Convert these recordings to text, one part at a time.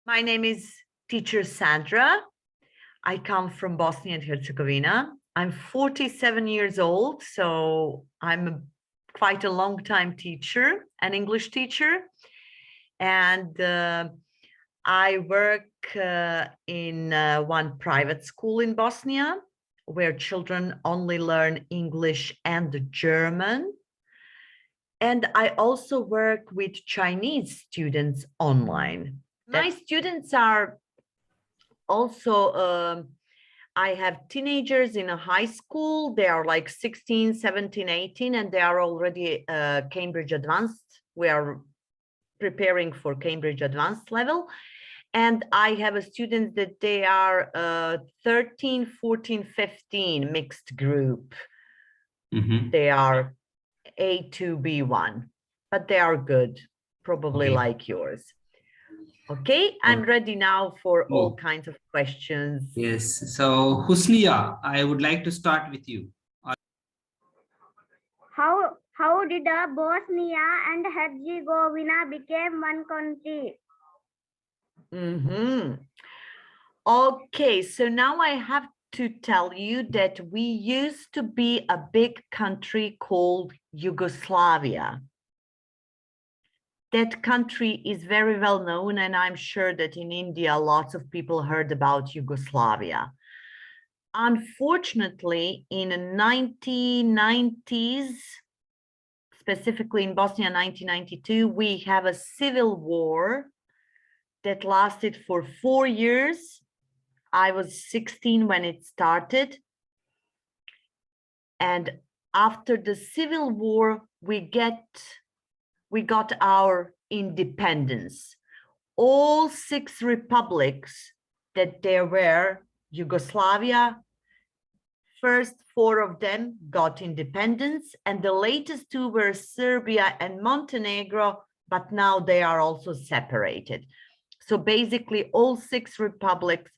My name is teacher Sandra. I come from Bosnia and Herzegovina. I'm 47 years old, so I'm quite a long time teacher, an English teacher. And I work in one private school in Bosnia where children only learn English and German. And I also work with Chinese students online. My students are also, I have teenagers in a high school. They are like 16, 17, 18, and they are already Cambridge Advanced. We are preparing for Cambridge Advanced level. And I have a student that they are 13, 14, 15 mixed group. They are A2, B1, but they are good, probably like yours. Okay, I'm ready now for all kinds of questions. Yes. So, Husniya, I would like to start with you. How did Bosnia and Herzegovina became one country? Okay, so now I have to tell you that we used to be a big country called Yugoslavia. That country is very well known, and I'm sure that in India, lots of people heard about Yugoslavia. Unfortunately, in the 1990s, specifically in Bosnia 1992, we have a civil war that lasted for 4 years. I was 16 when it started. And after the civil war, we got our independence. All 6 republics that there were, Yugoslavia, first 4 of them got independence, and the latest 2 were Serbia and Montenegro, but now they are also separated. So basically all 6 republics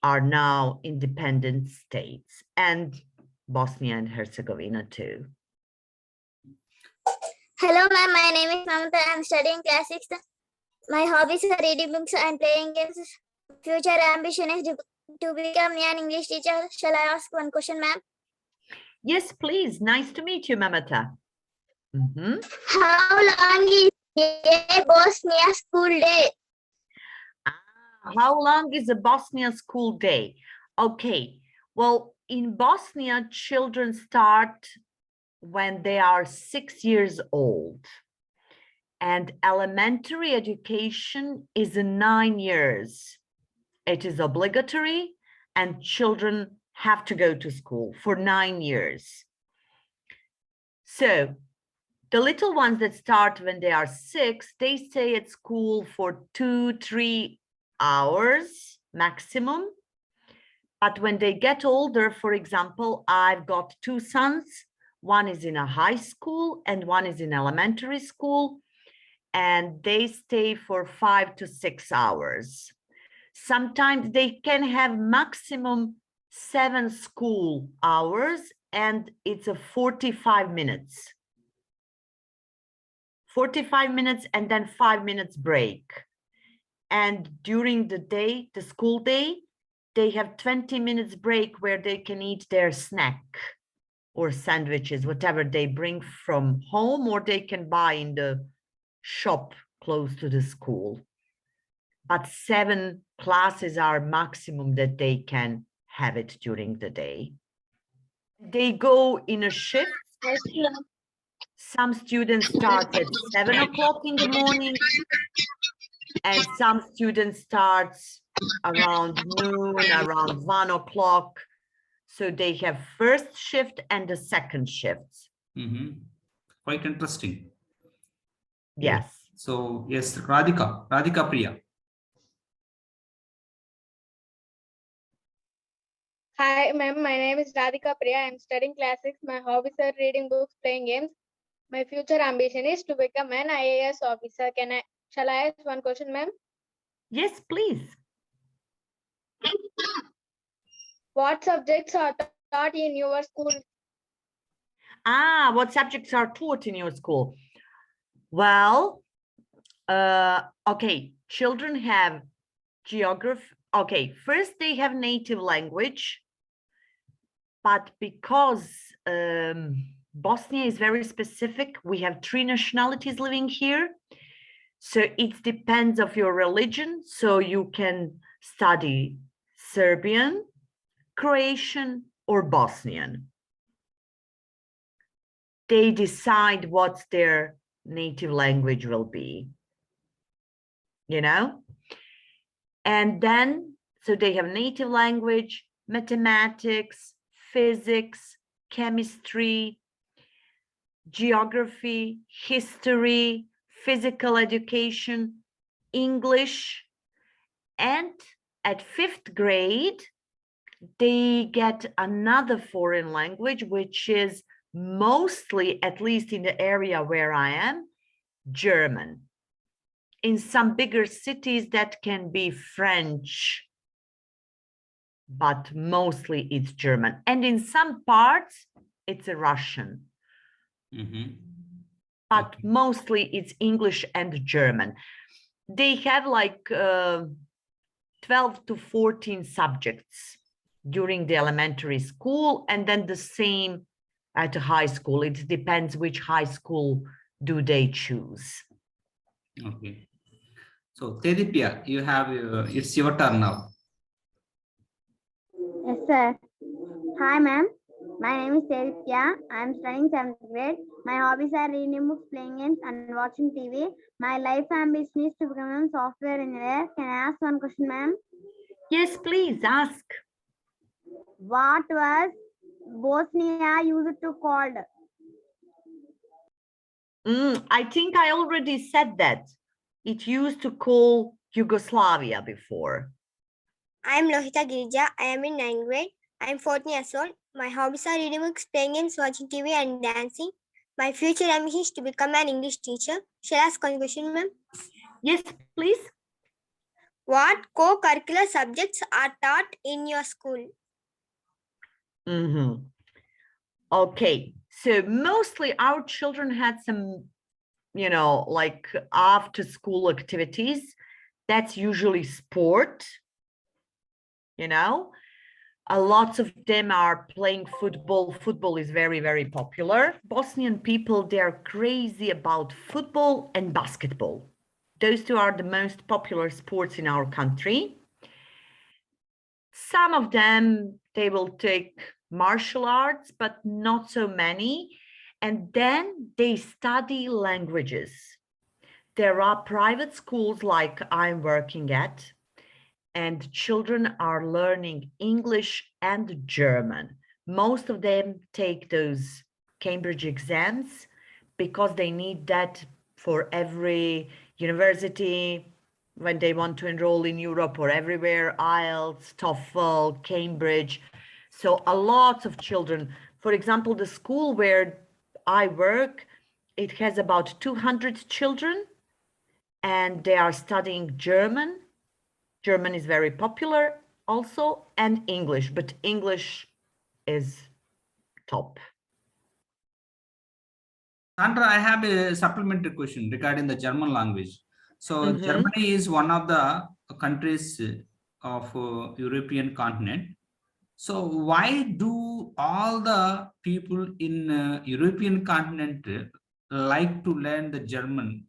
are now independent states, and Bosnia and Herzegovina too. Hello, ma'am. My name is Mamata. I'm studying class 6. My hobbies are reading books and playing games. Future ambition is to become an English teacher. Shall I ask one question, ma'am? Yes, please. Nice to meet you, Mamata. How long is a Bosnia school day? How long is a Bosnia school day? Okay, well, in Bosnia, children start when they are 6 years old. And elementary education is 9 years. It is obligatory, and children have to go to school for 9 years. So the little ones that start when they are 6, they stay at school for 2-3 hours maximum. But when they get older, for example, I've got 2 sons. One is in a high school and one is in elementary school, and they stay for 5 to 6 hours. Sometimes they can have maximum 7 school hours, and it's a 45 minutes. 45 minutes and then 5 minutes break. And during the day, the school day, they have 20 minutes break where they can eat their snack or sandwiches, whatever they bring from home, or they can buy in the shop close to the school. But 7 classes are maximum that they can have it during the day. They go in a shift. Some students start at 7 o'clock in the morning, and some students start around noon, around 1 o'clock. So they have first shift and the second shift. Quite interesting. Yes. So, yes, Radhika Priya. Hi, ma'am. My name is Radhika Priya. I'm studying class 6. My hobbies are reading books, playing games. My future ambition is to become an IAS officer. Shall I ask one question, ma'am? Yes, please. What subjects are taught in your school? What subjects are taught in your school? Well, okay, children have geography. Okay, first they have native language, but because Bosnia is very specific, we have 3 nationalities living here. So it depends of your religion. So you can study Serbian, Croatian, or Bosnian. They decide what their native language will be, you know? And then, so they have native language, mathematics, physics, chemistry, geography, history, physical education, English, and at 5th grade, they get another foreign language, which is mostly, at least in the area where I am, German. In some bigger cities, that can be French, but mostly it's German. And in some parts, it's a Russian. But mostly it's English and German. They have like 12 to 14 subjects during the elementary school, and then the same at high school. It depends which high school do they choose. Okay. So, Tedipia, you have, it's your turn now. Yes, sir. Hi, ma'am. My name is Seripya. I am studying 7th grade. My hobbies are reading books, playing games, and watching TV. My life ambition is to become a software engineer. Can I ask one question, ma'am? Yes, please ask. What was Bosnia used to called? I think I already said that. It used to call Yugoslavia before. I am Lohita Girija. I am in 9th grade. I am 14 years old. My hobbies are reading books, playing games, watching TV, and dancing. My future ambition is to become an English teacher. Shall I ask one question, ma'am? Yes, please. What co-curricular subjects are taught in your school? Okay, so mostly our children had some, you know, like after school activities. That's usually sport, you know. A lot of them are playing football. Football is very, very popular. Bosnian people, they're crazy about football and basketball. Those 2 are the most popular sports in our country. Some of them, they will take martial arts, but not so many. And then they study languages. There are private schools like I'm working at, and children are learning English and German. Most of them take those Cambridge exams because they need that for every university when they want to enroll in Europe or everywhere, IELTS, TOEFL, Cambridge. So a lot of children, for example, the school where I work, it has about 200 children, and they are studying German. German is very popular also, and English, but English is top. Sandra, I have a supplementary question regarding the German language. So Germany is one of the countries of European continent. So why do all the people in European continent like to learn the German?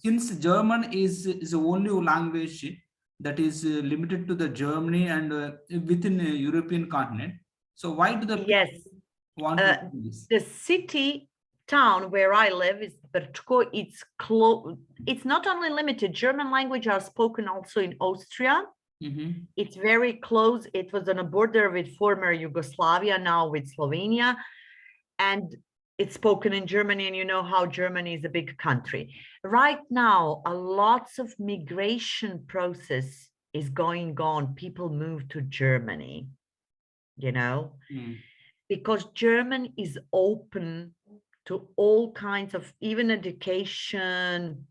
Since German is the only language that is limited to the Germany and within European continent. So why do the Yes, want to do this? the city town where I live is Brčko. It's close. It's not only limited. German language are spoken also in Austria. It's very close. It was on a border with former Yugoslavia, now with Slovenia, and it's spoken in Germany. And you know how Germany is a big country. Right now, a lots of migration process is going on. People move to Germany, you know, because German is open to all kinds of, even education,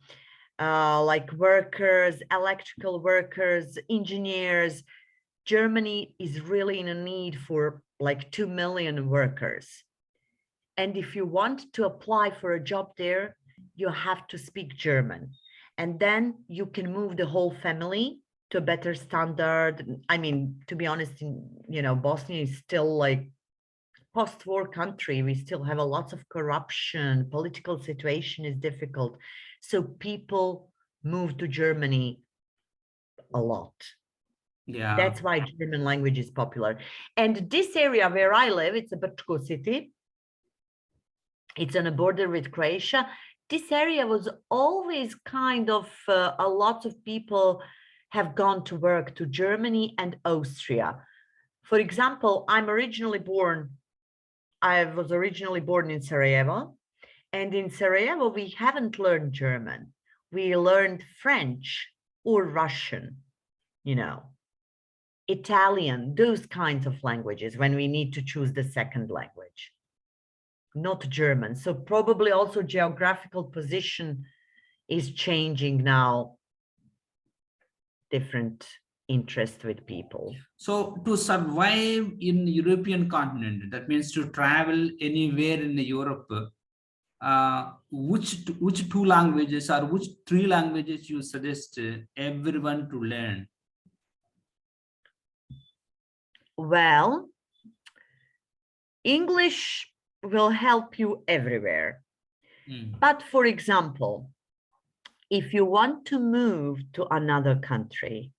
like workers, electrical workers, engineers. Germany is really in a need for like 2 million workers. And if you want to apply for a job there, you have to speak German. And then you can move the whole family to a better standard. I mean, to be honest, you know, Bosnia is still like post-war country. We still have a lot of corruption. Political situation is difficult. So people move to Germany a lot. Yeah. That's why German language is popular. And this area where I live, it's a Brčko city. It's on a border with Croatia. This area was always kind of, a lot of people have gone to work to Germany and Austria. For example, I was originally born in Sarajevo. And in Sarajevo, we haven't learned German. We learned French or Russian, you know, Italian, those kinds of languages when we need to choose the second language, not German. So probably also geographical position is changing now, different interest with people. So to survive in European continent, that means to travel anywhere in Europe, which two languages or which three languages you suggest everyone to learn? Well, English will help you everywhere. But for example, if you want to move to another country,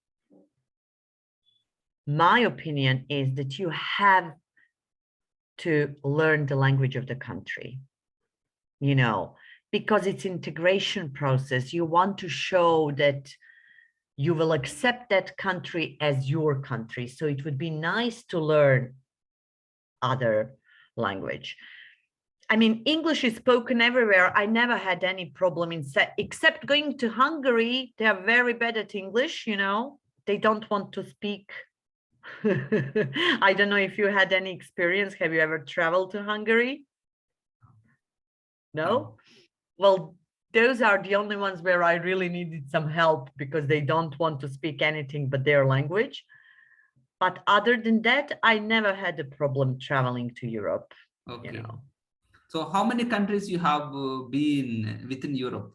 my opinion is that you have to learn the language of the country, you know, because it's integration process. You want to show that you will accept that country as your country. So it would be nice to learn other language. I mean, English is spoken everywhere. I never had any problem except going to Hungary. They are very bad at English, you know, they don't want to speak. I don't know if you had any experience. Have you ever traveled to Hungary? No? Well, those are the only ones where I really needed some help because they don't want to speak anything but their language. But other than that, I never had a problem traveling to Europe. Okay. You know. So how many countries you have been within Europe?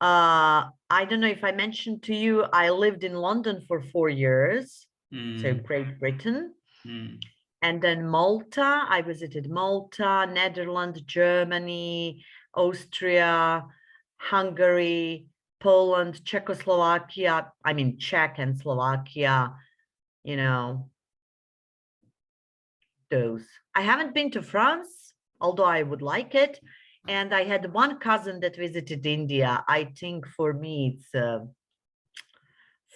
I don't know if I mentioned to you, I lived in London for 4 years, so Great Britain. And then Malta, I visited Malta, Netherlands, Germany, Austria, Hungary, Poland, Czechoslovakia, I mean, Czech and Slovakia, you know, those. I haven't been to France, although I would like it. And I had one cousin that visited India. I think for me, it's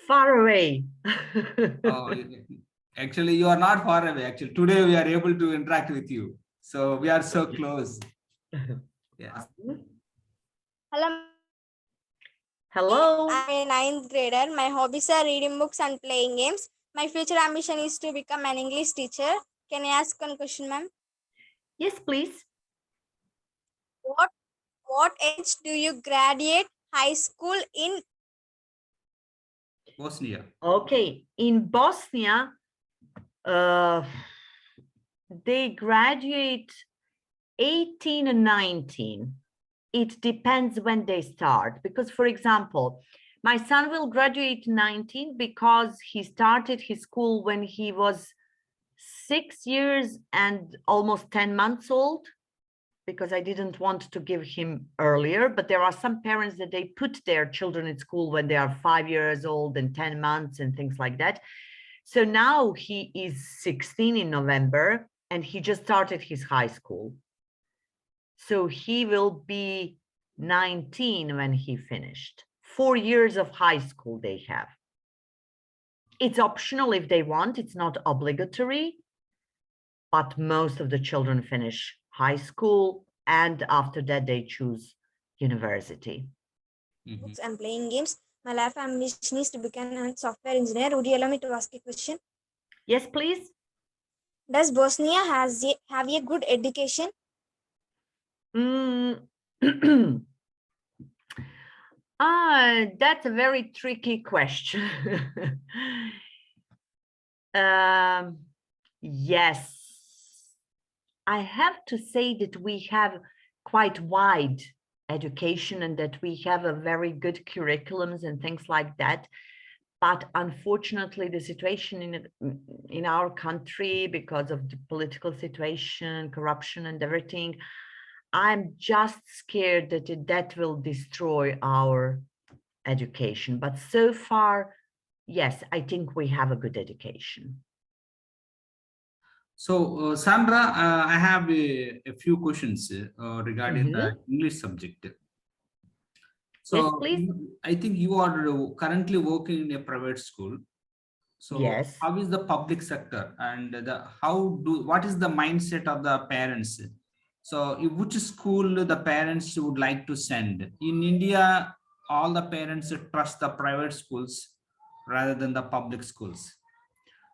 far away. Oh, actually, you are not far away. Actually, today we are able to interact with you. So we are so close. Yeah. Hello. Hello. I'm a 9th grader. My hobbies are reading books and playing games. My future ambition is to become an English teacher. Can I ask one question, ma'am? Yes, please. What age do you graduate high school in? Bosnia. Okay, in Bosnia, they graduate 18 and 19. It depends when they start. Because, for example, my son will graduate 19 because he started his school when he was 6 years and almost 10 months old, because I didn't want to give him earlier. But there are some parents that they put their children in school when they are 5 years old and 10 months and things like that. So now he is 16 in November and he just started his high school. So he will be 19 when he finished. 4 years of high school they have. It's optional if they want, it's not obligatory, but most of the children finish high school and after that they choose university. Books and playing games. My life ambition is to become a software engineer. Would you allow me to ask a question? Yes, please. Does Bosnia have a good education? That's a very tricky question. Yes, I have to say that we have quite wide education and that we have a very good curriculums and things like that. But unfortunately, the situation in our country, because of the political situation, corruption and everything, I'm just scared that that will destroy our education. But so far, yes, I think we have a good education. So, Sandra, I have a few questions regarding the English subject. So, Yes, please. I think you are currently working in a private school. So, Yes. how is the public sector and what is the mindset of the parents? So, which school the parents would like to send? In India, all the parents trust the private schools rather than the public schools.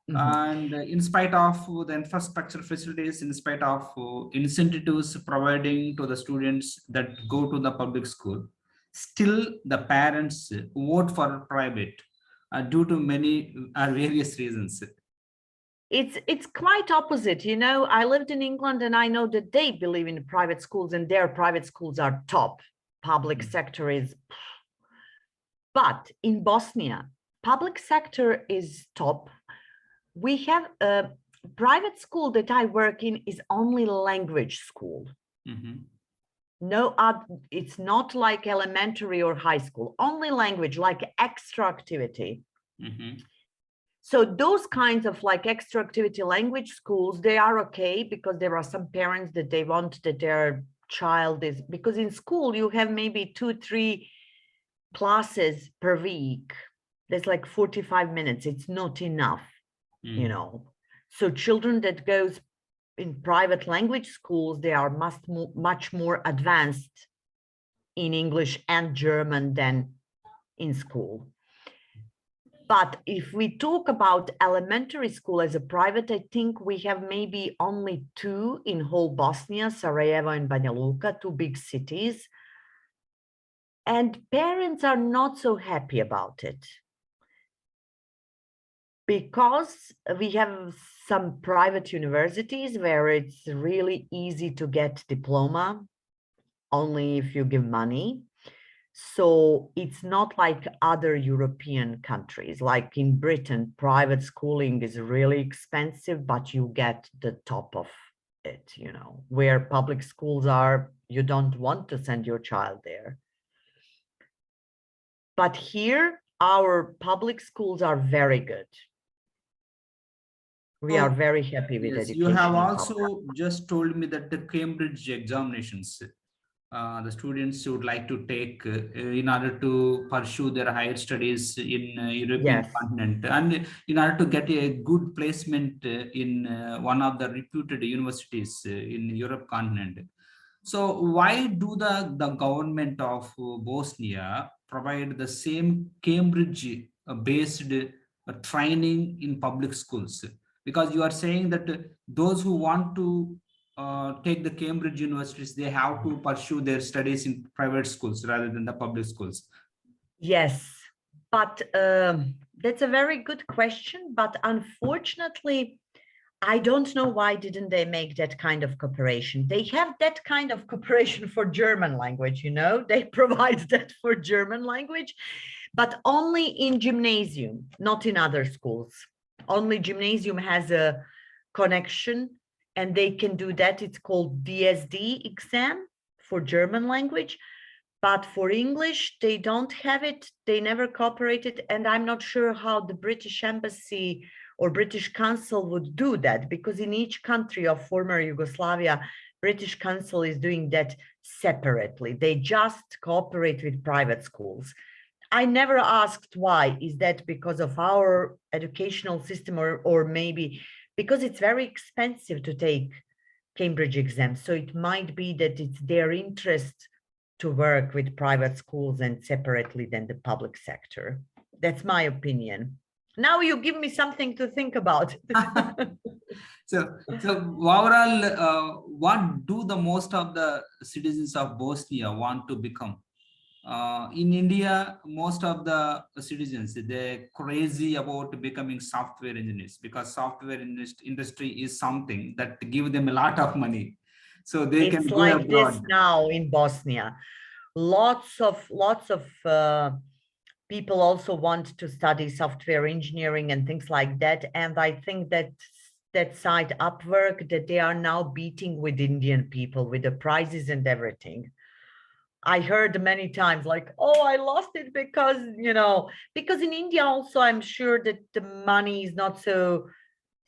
And in spite of the infrastructure facilities, in spite of incentives providing to the students that go to the public school, still the parents vote for private due to many various reasons. It's quite opposite. You know, I lived in England and I know that they believe in private schools and their private schools are top. Public sector is. But in Bosnia, public sector is top. We have a private school that I work in is only language school. No, it's not like elementary or high school, only language, like extra activity. So those kinds of like extra activity language schools, they are okay because there are some parents that they want that their child is, because in school you have maybe 2-3 classes per week. There's like 45 minutes. It's not enough. You know, so children that goes in private language schools, they are much more advanced in English and German than in school. But if we talk about elementary school as a private, I think we have maybe only 2 in whole Bosnia, Sarajevo and Banja Luka, 2 big cities. And parents are not so happy about it, because we have some private universities where it's really easy to get diploma only if you give money. So it's not like other European countries, like in Britain, private schooling is really expensive, but you get the top of it, you know, where public schools are, you don't want to send your child there. But here, our public schools are very good. We are very happy with education. You have also just told me that the Cambridge examinations, the students would like to take in order to pursue their higher studies in European continent, and in order to get a good placement in one of the reputed universities in Europe continent. So why do the government of Bosnia provide the same Cambridge based training in public schools? Because you are saying that those who want to take the Cambridge universities, they have to pursue their studies in private schools rather than the public schools. Yes, but that's a very good question. But unfortunately, I don't know why didn't they make that kind of cooperation. They have that kind of cooperation for German language, you know, they provide that for German language, but only in gymnasium, not in other schools. Only gymnasium has a connection and they can do that. It's called DSD exam for German language, but for English, they don't have it. They never cooperated. And I'm not sure how the British Embassy or British Council would do that, because in each country of former Yugoslavia, British Council is doing that separately. They just cooperate with private schools. I never asked why. Is that because of our educational system, or maybe because it's very expensive to take Cambridge exams. So it might be that it's their interest to work with private schools and separately than the public sector. That's my opinion. Now you give me something to think about. So overall, what do the most of the citizens of Bosnia want to become? In India, most of the citizens, they're crazy about becoming software engineers, because software industry is something that gives them a lot of money. So they can go like abroad. this now in Bosnia. lots of people also want to study software engineering and things like that. And I think that that site Upwork, that they are now beating with Indian people with the prices and everything. I heard many times like, oh, I lost it because, you know, because in India also, I'm sure that the money is not so,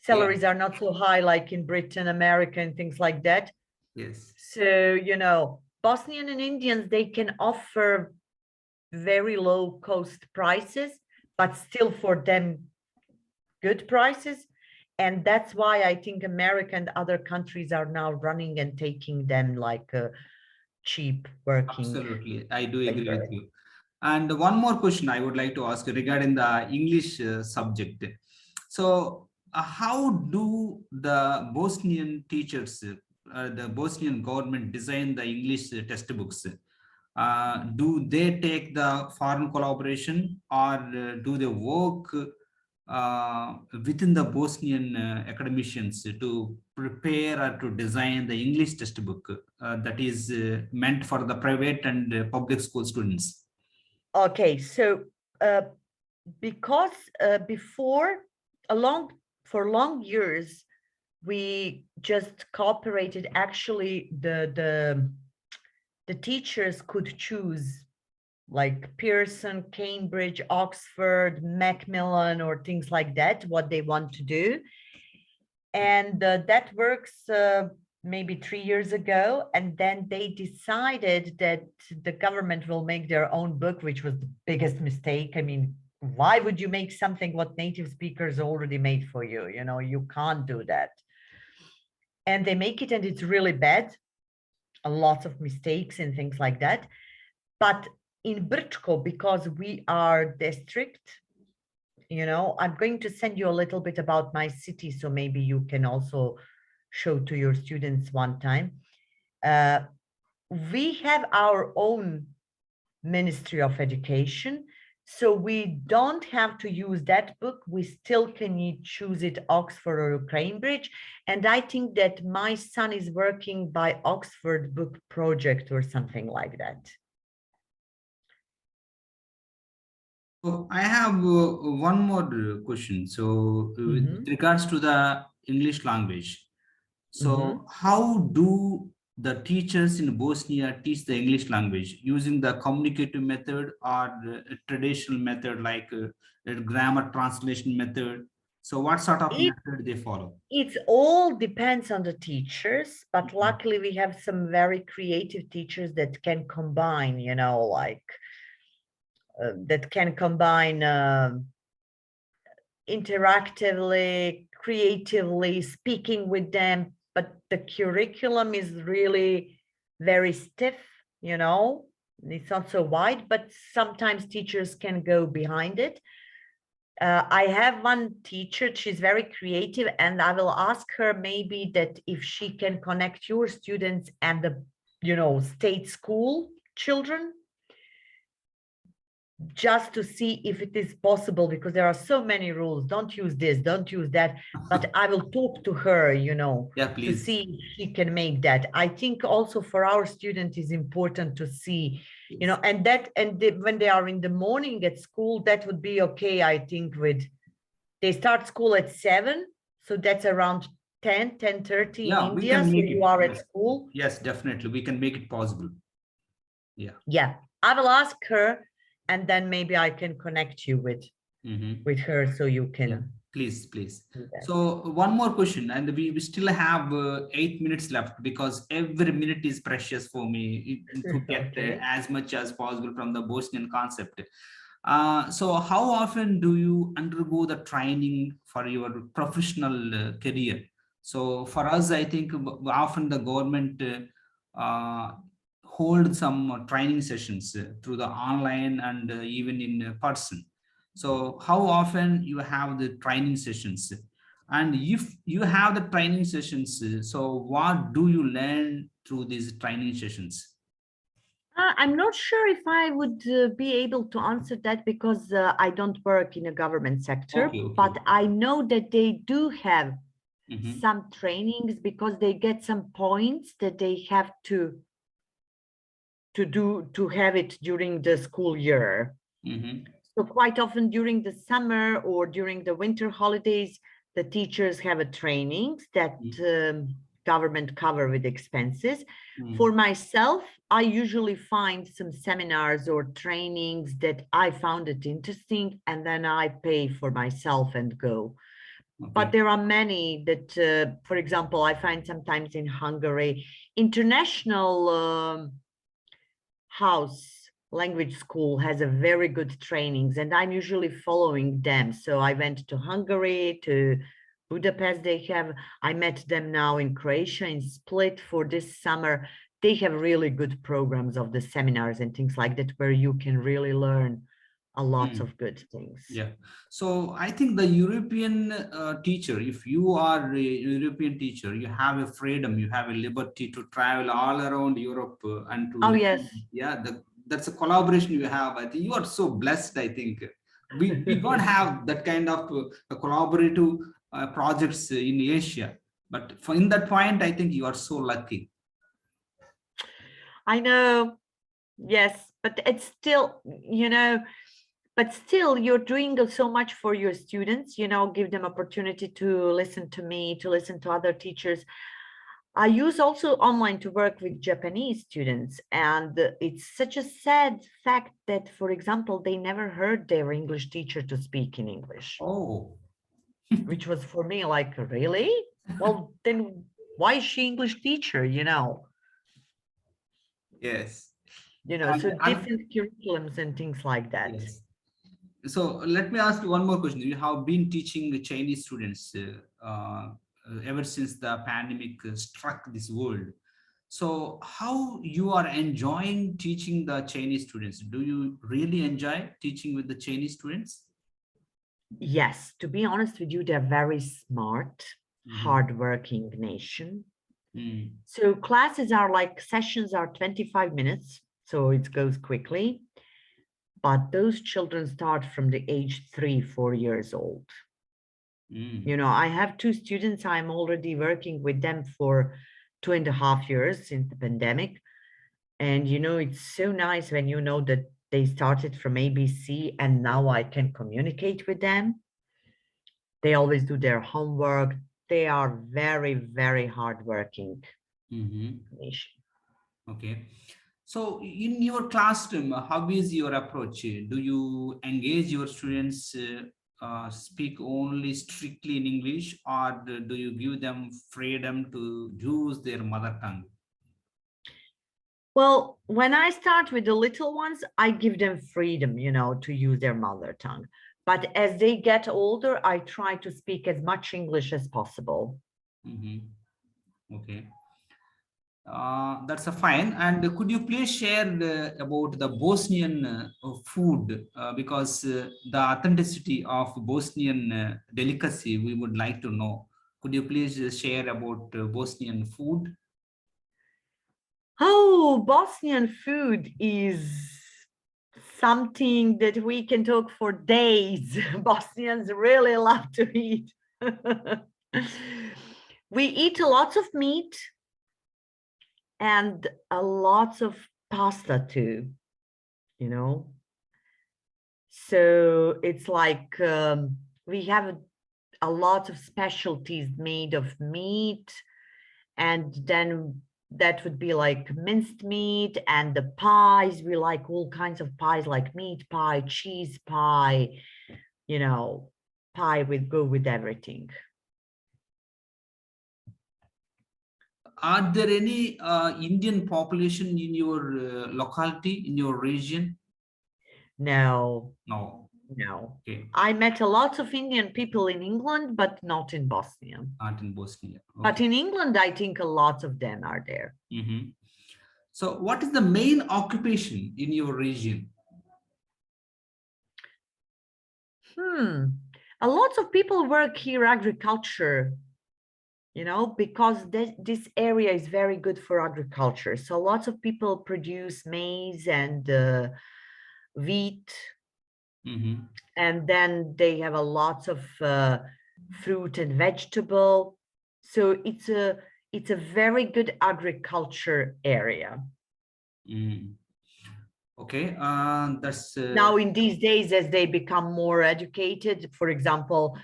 salaries are not so high like in Britain, America, and things like that. Yes. So, you know, Bosnian and Indians, they can offer very low cost prices, but still for them, good prices. And that's why I think America and other countries are now running and taking them like a cheap working. Absolutely, I do agree labor. with you. And one more question I would like to ask regarding the English subject. So, how do the Bosnian teachers, the Bosnian government design the English textbooks? Do they take the foreign collaboration, or do they work within the Bosnian academicians to prepare or to design the English textbook that is meant for the private and public school students? Okay, so because before for long years, we just cooperated. Actually, the teachers could choose like Pearson, Cambridge, Oxford, Macmillan, or things like that, what they want to do. And that works maybe 3 years ago. And then they decided that the government will make their own book, which was the biggest mistake. I mean, why would you make something what native speakers already made for you? You know, you can't do that. And they make it, and it's really bad. A lot of mistakes and things like that. But in Brčko, because we are district, you know, I'm going to send you a little bit about my city, so maybe you can also show to your students one time. We have our own Ministry of Education, so we don't have to use that book. We still can choose it Oxford or Cambridge. And I think that my son is working by Oxford Book Project or something like that. So I have one more question. So with regards to the English language, so how do the teachers in Bosnia teach the English language, using the communicative method or a traditional method like a grammar translation method? So what sort of method they follow? It all depends on the teachers, but luckily we have some very creative teachers that can combine, you know, like interactively, creatively, speaking with them. But the curriculum is really very stiff, you know, it's not so wide, but sometimes teachers can go behind it. I have one teacher, she's very creative, and I will ask her maybe that if she can connect your students and the, you know, state school children, just to see if it is possible, because there are so many rules. Don't use this, don't use that. But I will talk to her, you know, to see if she can make that. I think also for our student is important to see, you know, and that, and when they are in the morning at school, that would be okay. I think they start school at 7, so that's around 10:30 in India. So you are at school. Yes, definitely, we can make it possible. Yeah, I will ask her, and then maybe I can connect you with her, so you can. Please. So one more question, and we still have 8 minutes left, because every minute is precious for me to get as much as possible from the Bosnian concept. So how often do you undergo the training for your professional career? So for us, I think often the government hold some training sessions through the online and even in person. So how often you have the training sessions? And if you have the training sessions, so what do you learn through these training sessions? I'm not sure if I would be able to answer that, because I don't work in a government sector, but I know that they do have some trainings, because they get some points that they have to to have it during the school year. Mhm. So quite often during the summer or during the winter holidays, the teachers have a trainings that government cover with expenses. For myself, I usually find some seminars or trainings that I found it interesting, and then I pay for myself and go. But there are many that, for example, I find sometimes in Hungary, International House Language School has a very good trainings, and I'm usually following them. So I went to Hungary, to Budapest. I met them now in Croatia, in Split for this summer. They have really good programs of the seminars and things like that, where you can really learn a lot of good things. Yeah. So I think the European teacher, if you are a European teacher, you have a freedom, you have a liberty to travel all around Europe and to. Oh, yes. Yeah, that's a collaboration you have. I think you are so blessed. I think we don't have that kind of collaborative projects in Asia. But in that point, I think you are so lucky. I know. Yes, but it's still, but still you're doing so much for your students, give them opportunity to listen to me, to listen to other teachers. I use also online to work with Japanese students, and it's such a sad fact that, for example, they never heard their English teacher to speak in English. Oh. Which was for me like, really? Well, then why is she English teacher, Yes. So different curriculums and things like that. Yes. So let me ask you one more question. You have been teaching Chinese students ever since the pandemic struck this world. So how you are enjoying teaching the Chinese students? Do you really enjoy teaching with the Chinese students? Yes, to be honest with you, they're very smart, hardworking nation. So classes are like, sessions are 25 minutes, so it goes quickly. But those children start from the age 3-4 years old. I have 2 students. I'm already working with them for 2.5 years since the pandemic. And, it's so nice when you know that they started from ABC and now I can communicate with them. They always do their homework. They are very, very hardworking nation. Okay. So in your classroom, how is your approach? Do you engage your students speak only strictly in English, or do you give them freedom to use their mother tongue? Well, when I start with the little ones, I give them freedom, to use their mother tongue. But as they get older, I try to speak as much English as possible. Okay. That's a fine. And could you please share about the Bosnian food, because the authenticity of Bosnian delicacy we would like to know. Could you please share about Bosnian food? Oh, Bosnian food is something that we can talk for days. Bosnians really love to eat. We eat a lot of meat and a lot of pasta too, So it's like we have a lot of specialties made of meat, and then that would be like minced meat, and the pies. We like all kinds of pies, like meat pie, cheese pie, pie go with everything. Are there any Indian population in your locality, in your region? No. Okay. I met a lot of Indian people in England, but not in Bosnia. Not in Bosnia. Okay. But in England, I think a lot of them are there. So what is the main occupation in your region? A lot of people work here agriculture, because this area is very good for agriculture. So lots of people produce maize and wheat. And then they have a lot of fruit and vegetable. So it's a very good agriculture area. Okay, that's Now in these days, as they become more educated, for example,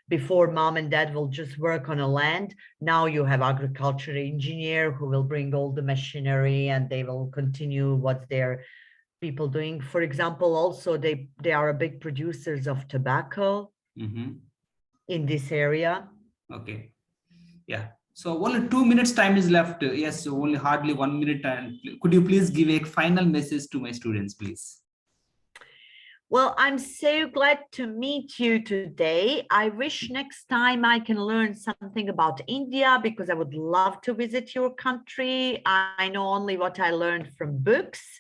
before mom and dad will just work on a land, now you have agriculture engineer who will bring all the machinery and they will continue what their people doing. For example, also they are a big producers of tobacco in this area. okay. Yeah. So only 2 minutes time is left. Yes, only hardly 1 minute. And could you please give a final message to my students, please? Well, I'm so glad to meet you today. I wish next time I can learn something about India because I would love to visit your country. I know only what I learned from books,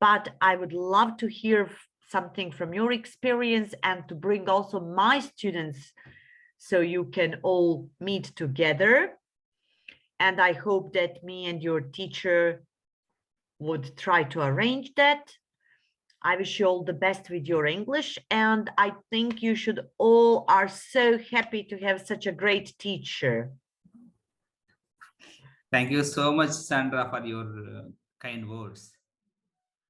but I would love to hear something from your experience and to bring also my students so you can all meet together. And I hope that me and your teacher would try to arrange that. I wish you all the best with your English. And I think you should all are so happy to have such a great teacher. Thank you so much, Sandra, for your kind words.